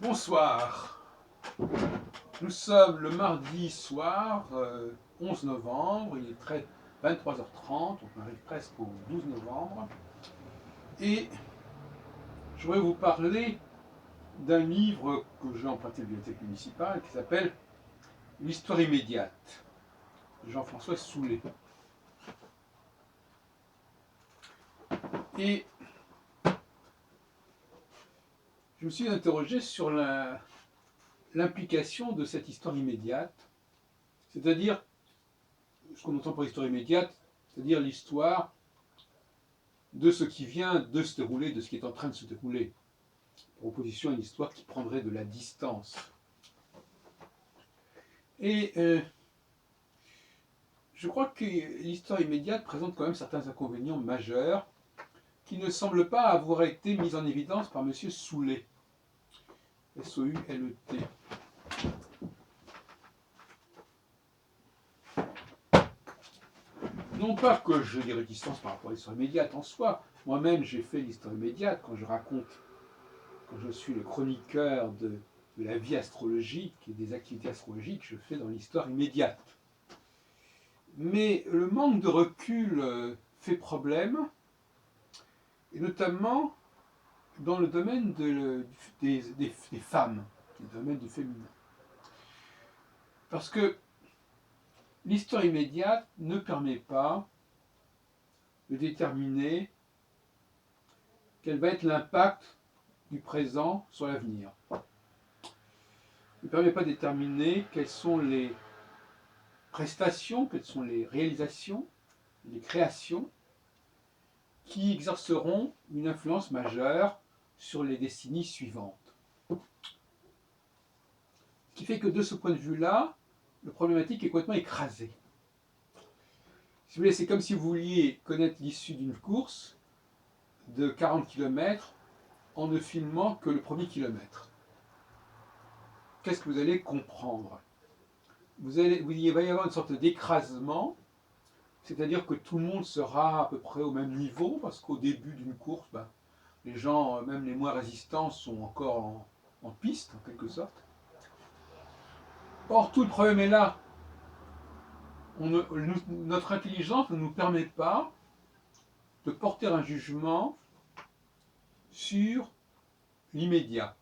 Bonsoir, nous sommes le mardi soir, 11 novembre, il est 23h30, on arrive presque au 12 novembre, et je voudrais vous parler d'un livre que j'ai emprunté à la bibliothèque municipale qui s'appelle L'histoire immédiate, de Jean-François Soulet. Et je me suis interrogé sur l'implication de cette histoire immédiate, c'est-à-dire ce qu'on entend par histoire immédiate, c'est-à-dire l'histoire de ce qui vient de se dérouler, de ce qui est en train de se dérouler, en opposition à une histoire qui prendrait de la distance. Et je crois que l'histoire immédiate présente quand même certains inconvénients majeurs qui ne semblent pas avoir été mis en évidence par M. Soulet. S-O-U-L-E-T. Non pas que j'ai des réticences par rapport à l'histoire immédiate en soi. Moi-même, j'ai fait l'histoire immédiate quand je raconte, quand je suis le chroniqueur de la vie astrologique et des activités astrologiques, je fais dans l'histoire immédiate. Mais le manque de recul fait problème, et notamment dans le domaine des femmes, le domaine du féminin. Parce que l'histoire immédiate ne permet pas de déterminer quel va être l'impact du présent sur l'avenir. Ne permet pas de déterminer quelles sont les prestations, quelles sont les réalisations, les créations qui exerceront une influence majeure sur les décennies suivantes. Ce qui fait que de ce point de vue-là, le problématique est complètement écrasé. Si vous voulez, c'est comme si vous vouliez connaître l'issue d'une course de 40 km en ne filmant que le premier kilomètre. Qu'est-ce que vous allez comprendre ? Il va y avoir une sorte d'écrasement, c'est-à-dire que tout le monde sera à peu près au même niveau, parce qu'au début d'une course, les gens, même les moins résistants, sont encore en piste, en quelque sorte. Or, tout le problème est là. Notre intelligence ne nous permet pas de porter un jugement sur l'immédiat,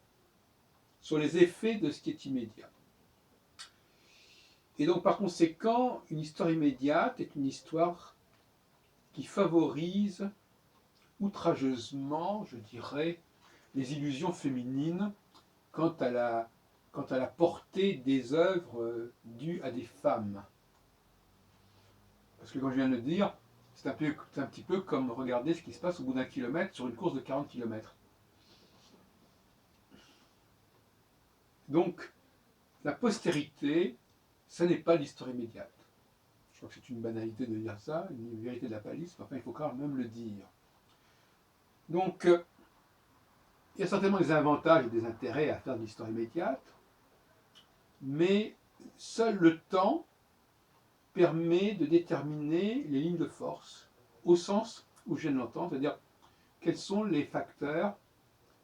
sur les effets de ce qui est immédiat. Et donc, par conséquent, une histoire immédiate est une histoire qui favorise outrageusement, je dirais, les illusions féminines quant à la portée des œuvres dues à des femmes. Parce que, comme je viens de le dire, c'est un petit peu comme regarder ce qui se passe au bout d'un kilomètre sur une course de 40 km. Donc, la postérité, ça n'est pas l'histoire immédiate. Je crois que c'est une banalité de dire ça, une vérité de la palisse, mais enfin, il faut quand même le dire. Donc, il y a certainement des avantages et des intérêts à faire de l'histoire immédiate, mais seul le temps permet de déterminer les lignes de force, au sens où je viens de l'entendre, c'est-à-dire quels sont les facteurs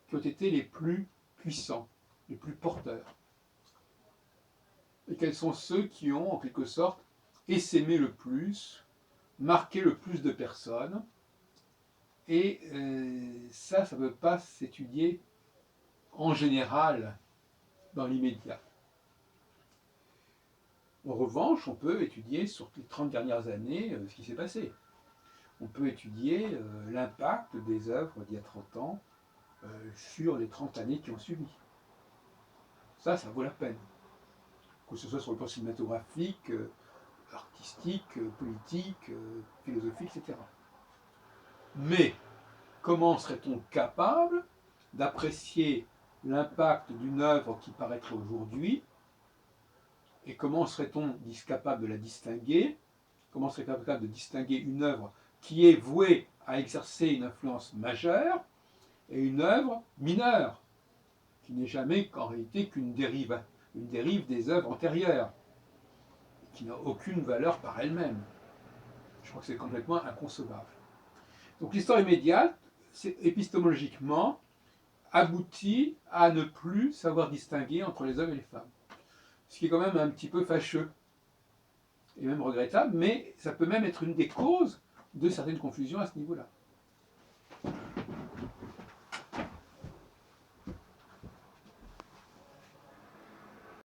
qui ont été les plus puissants, les plus porteurs, et quels sont ceux qui ont, en quelque sorte, essaimé le plus, marqué le plus de personnes, et ça ne peut pas s'étudier en général dans l'immédiat. En revanche, on peut étudier sur les 30 dernières années ce qui s'est passé. On peut étudier l'impact des œuvres d'il y a 30 ans sur les 30 années qui ont suivi. Ça vaut la peine. Que ce soit sur le plan cinématographique, artistique, politique, philosophique, etc. Mais comment serait-on capable d'apprécier l'impact d'une œuvre qui paraîtrait aujourd'hui, et comment serait-on capable de la distinguer? Comment serait-on capable de distinguer une œuvre qui est vouée à exercer une influence majeure et une œuvre mineure, qui n'est jamais qu'en réalité qu'une dérive des œuvres antérieures, qui n'a aucune valeur par elle-même? Je crois que c'est complètement inconcevable. Donc l'histoire immédiate, épistémologiquement, aboutit à ne plus savoir distinguer entre les hommes et les femmes. Ce qui est quand même un petit peu fâcheux et même regrettable, mais ça peut même être une des causes de certaines confusions à ce niveau-là.